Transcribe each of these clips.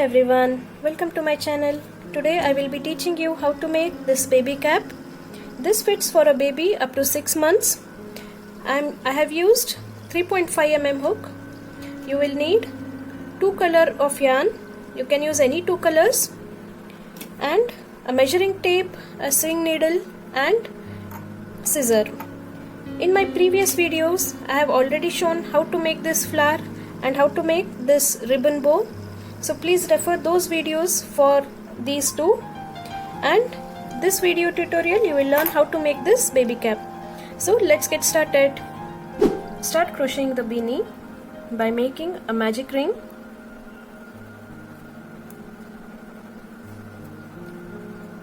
everyone, welcome to my channel. Today I will be teaching you how to make this baby cap. This fits for a baby up to 6 months. I have used 3.5 mm hook. You will need 2 color of yarn. You can use any 2 colors, and a measuring tape, a sewing needle and scissor. In my previous videos I have already shown how to make this flower and how to make this ribbon bow. So please refer those videos for these two, and this video tutorial you will learn how to make this baby cap. So let's get started. Start crocheting the beanie by making a magic ring.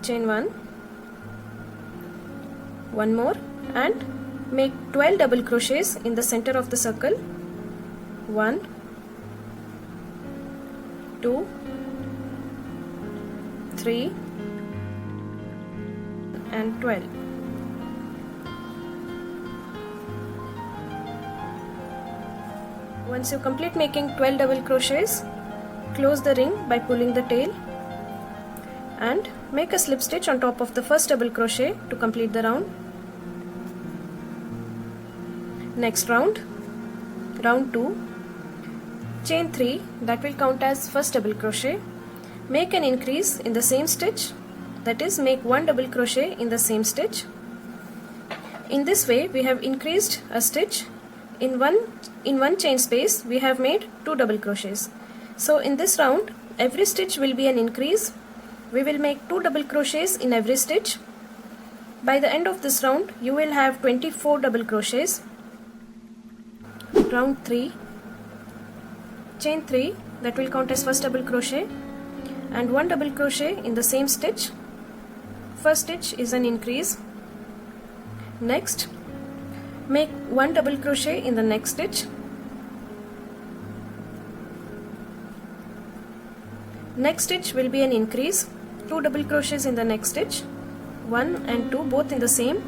Chain 1, one more, and make 12 double crochets in the center of the circle. 1, 2, 3 and 12. Once you complete making 12 double crochets, close the ring by pulling the tail and make a slip stitch on top of the first double crochet to complete the round. Next round, round 2, chain 3, that will count as first double crochet. Make an increase in the same stitch, that is, make 1 double crochet in the same stitch. In this way we have increased a stitch. In one chain space we have made 2 double crochets. So in this round every stitch will be an increase. We will make 2 double crochets in every stitch. By the end of this round you will have 24 double crochets. Round 3, chain 3, that will count as first double crochet, and 1 double crochet in the same stitch. First stitch is an increase. Next, make 1 double crochet in the next stitch. Next stitch will be an increase. 2 double crochets in the next stitch, 1 and 2 both in the same,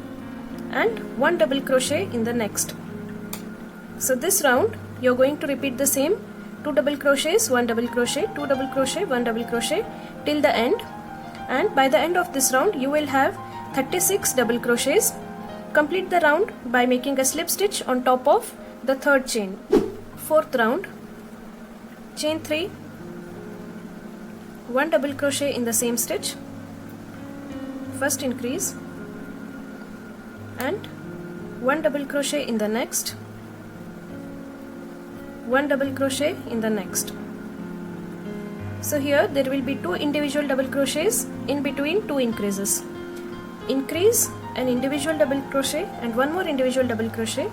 and 1 double crochet in the next. So this round you are going to repeat the same, 2 double crochets, 1 double crochet, 2 double crochet, 1 double crochet till the end, and by the end of this round you will have 36 double crochets. Complete the round by making a slip stitch on top of the third chain. Fourth round, chain 3, 1 double crochet in the same stitch, first increase, and 1 double crochet in the next, 1 double crochet in the next. So here there will be 2 individual double crochets in between 2 increases. Increase, an individual double crochet and 1 more individual double crochet.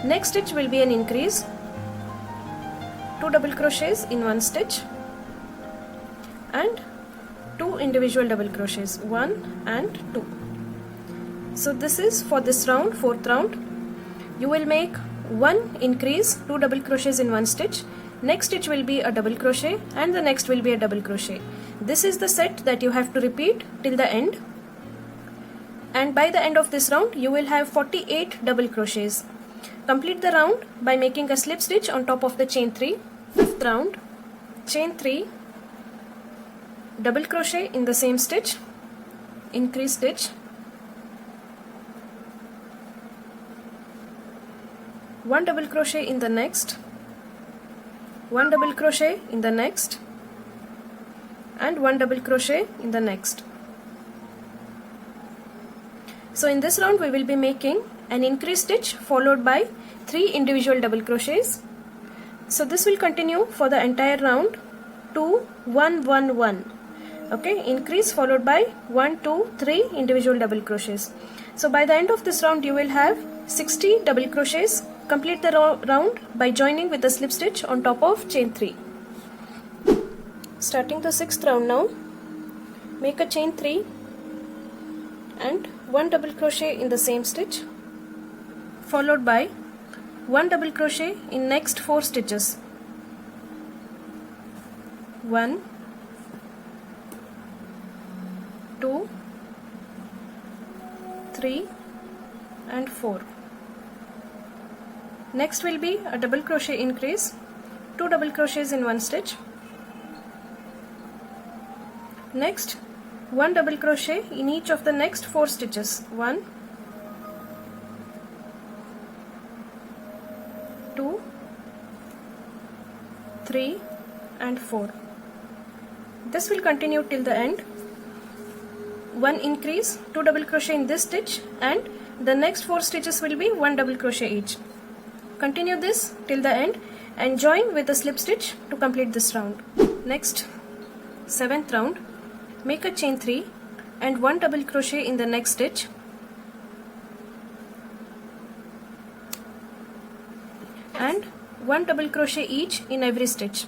Next stitch will be an increase, 2 double crochets in one stitch and 2 individual double crochets, 1 and 2. So this is for this round, fourth round. You will make 1 increase, 2 double crochets in one stitch. Next stitch will be a double crochet and the next will be a double crochet. This is the set that you have to repeat till the end, and by the end of this round you will have 48 double crochets. Complete the round by making a slip stitch on top of the chain 3. Fifth round, chain 3, double crochet in the same stitch, increase stitch, 1 double crochet in the next, 1 double crochet in the next, and 1 double crochet in the next. So in this round we will be making an increase stitch followed by 3 individual double crochets. So this will continue for the entire round. 2, 1, 1, 1. Okay, increase followed by 1, 2, 3 individual double crochets. So by the end of this round you will have 60 double crochets. Complete the round by joining with a slip stitch on top of chain 3. Starting the 6th round now, make a chain 3 and 1 double crochet in the same stitch, followed by 1 double crochet in next 4 stitches. 1, 2, 3 and 4. Next will be a double crochet increase, 2 double crochets in one stitch, Next, 1 double crochet in each of the next 4 stitches. 1, 2, 3 and 4. This will continue till the end. 1 increase, 2 double crochet in this stitch, and the next 4 stitches will be 1 double crochet each. Continue this till the end and join with a slip stitch to complete this round. Next, 7th round, make a chain 3 and 1 double crochet in the next stitch, and 1 double crochet each in every stitch.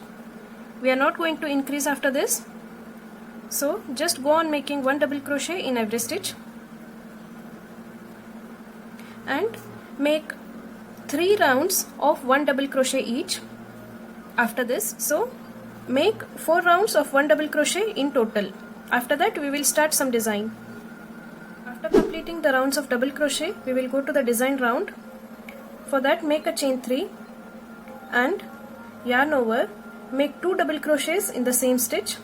We are not going to increase after this, so just go on making 1 double crochet in every stitch and make 3 rounds of 1 double crochet each after this. So make 4 rounds of 1 double crochet in total. After that we will start some design. After completing the rounds of double crochet, we will go to the design round. For that, make a chain 3 and yarn over, make 2 double crochets in the same stitch,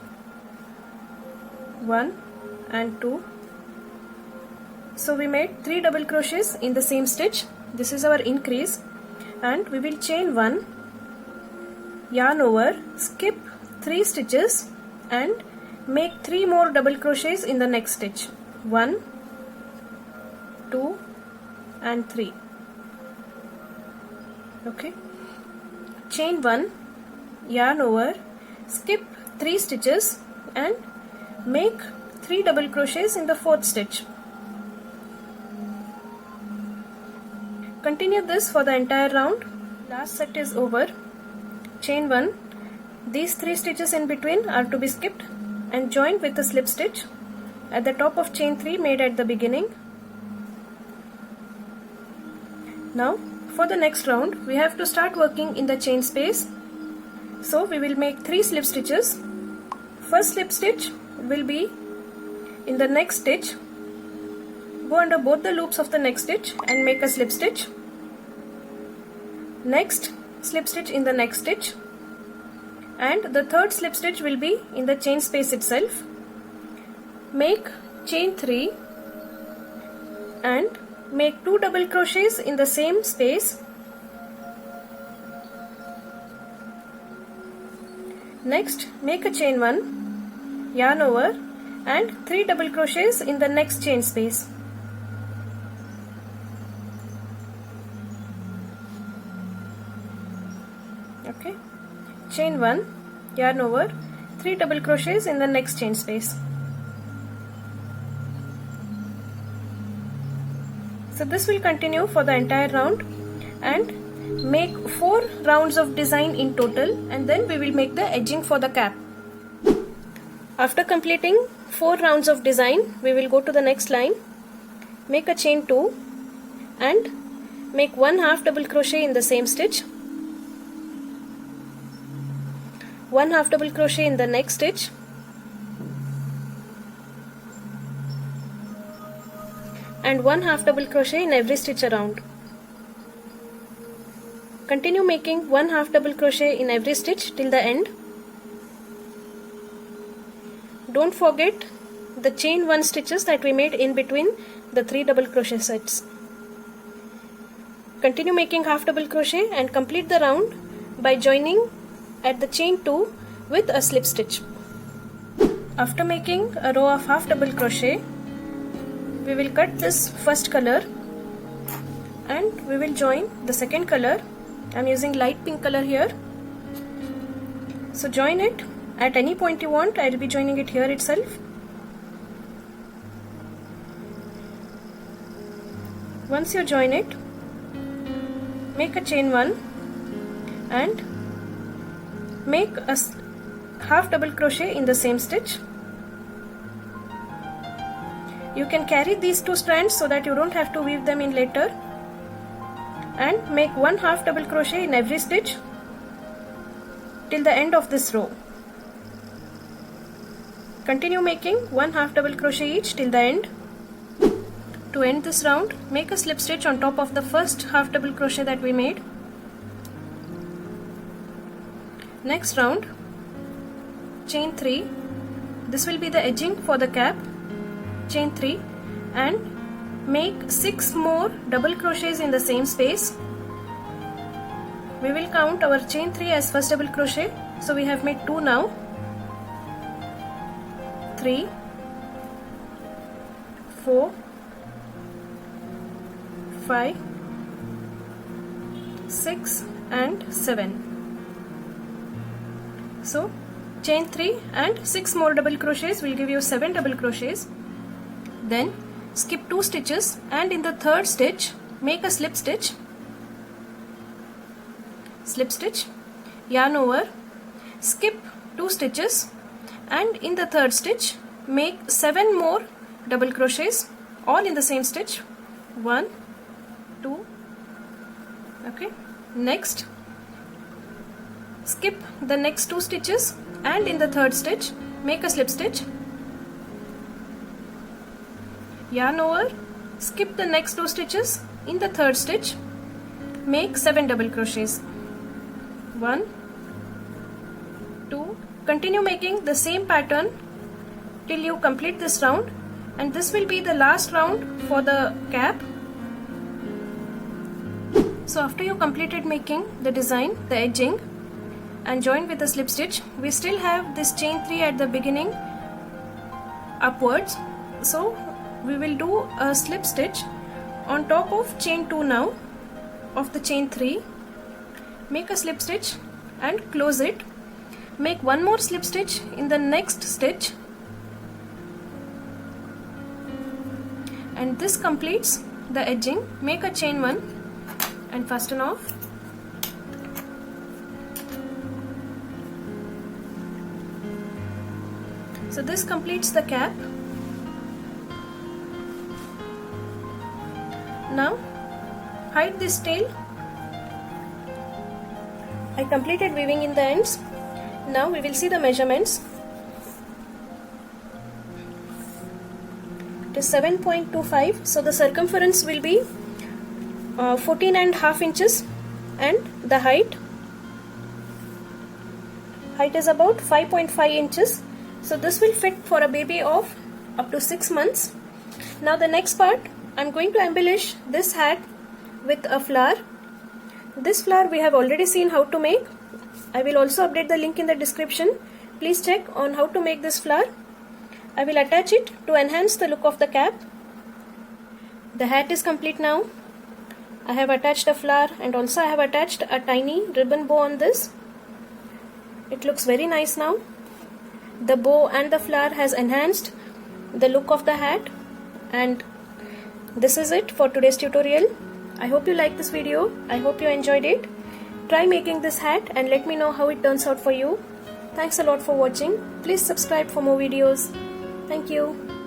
1 and 2. So we made 3 double crochets in the same stitch. This is our increase, and we will chain 1, yarn over, skip 3 stitches and make 3 more double crochets in the next stitch, 1, 2 and 3. Okay, chain 1, yarn over, skip 3 stitches and make 3 double crochets in the 4th stitch. Continue this for the entire round. Last set is over. Chain 1, these 3 stitches in between are to be skipped and joined with a slip stitch at the top of chain 3 made at the beginning. Now for the next round, we have to start working in the chain space. So we will make 3 slip stitches. First slip stitch will be in the next stitch. Go under both the loops of the next stitch and make a slip stitch. Next slip stitch in the next stitch, and the third slip stitch will be in the chain space itself. Make chain 3 and make 2 double crochets in the same space. Next, make a chain 1, yarn over, and 3 double crochets in the next chain space. Okay, chain 1, yarn over, 3 double crochets in the next chain space. So this will continue for the entire round, and make 4 rounds of design in total, and then we will make the edging for the cap. After completing 4 rounds of design, we will go to the next line, make a chain 2 and make 1 half double crochet in the same stitch, 1 half double crochet in the next stitch, and 1 half double crochet in every stitch around. Continue making 1 half double crochet in every stitch till the end. Don't forget the chain 1 stitches that we made in between the 3 double crochet sets. Continue making half double crochet and complete the round by joining at the chain 2 with a slip stitch. After making a row of half double crochet, we will cut this first color and we will join the second color. I am using light pink color here. So join it at any point you want. I will be joining it here itself. Once you join it, make a chain 1 and make a half double crochet in the same stitch. You can carry these 2 strands so that you don't have to weave them in later, and make 1 half double crochet in every stitch till the end of this row. Continue making 1 half double crochet each till the end. To end this round, make a slip stitch on top of the first half double crochet that we made. Next round, chain 3 this will be the edging for the cap. Chain 3 and make 6 more double crochets in the same space. We will count our chain 3 as first double crochet. So we have made 2 now. 3, 4, 5, 6 and 7. So chain 3 and 6 more double crochets will give you 7 double crochets. Then skip 2 stitches and in the third stitch make a slip stitch. Slip stitch, yarn over, skip 2 stitches and in the third stitch make 7 more double crochets all in the same stitch. 1, 2, okay. Next skip the next 2 stitches and in the third stitch make a slip stitch, yarn over, skip the next 2 stitches, in the third stitch make 7 double crochets. 1, 2, continue making the same pattern till you complete this round, and this will be the last round for the cap. So after you completed making the design, the edging and joined with the slip stitch, we still have this chain 3 at the beginning upwards. So we will do a slip stitch on top of chain 2 now of the chain 3. Make a slip stitch and close it. Make 1 more slip stitch in the next stitch, and this completes the edging. Make a chain 1 and fasten off. So this completes the cap. Now hide this tail. I completed weaving in the ends. Now we will see the measurements. It is 7.25, so the circumference will be 14.5 inches and the height is about 5.5 inches. So this will fit for a baby of up to 6 months. Now the next part, I am going to embellish this hat with a flower. This flower we have already seen how to make. I will also update the link in the description. Please check on how to make this flower. I will attach it to enhance the look of the cap. The hat is complete now. I have attached a flower and also I have attached a tiny ribbon bow on this. It looks very nice now. The bow and the flower has enhanced the look of the hat, and this is it for today's tutorial. I hope you liked this video. I hope you enjoyed it. Try making this hat and let me know how it turns out for you. Thanks a lot for watching. Please subscribe for more videos. Thank you.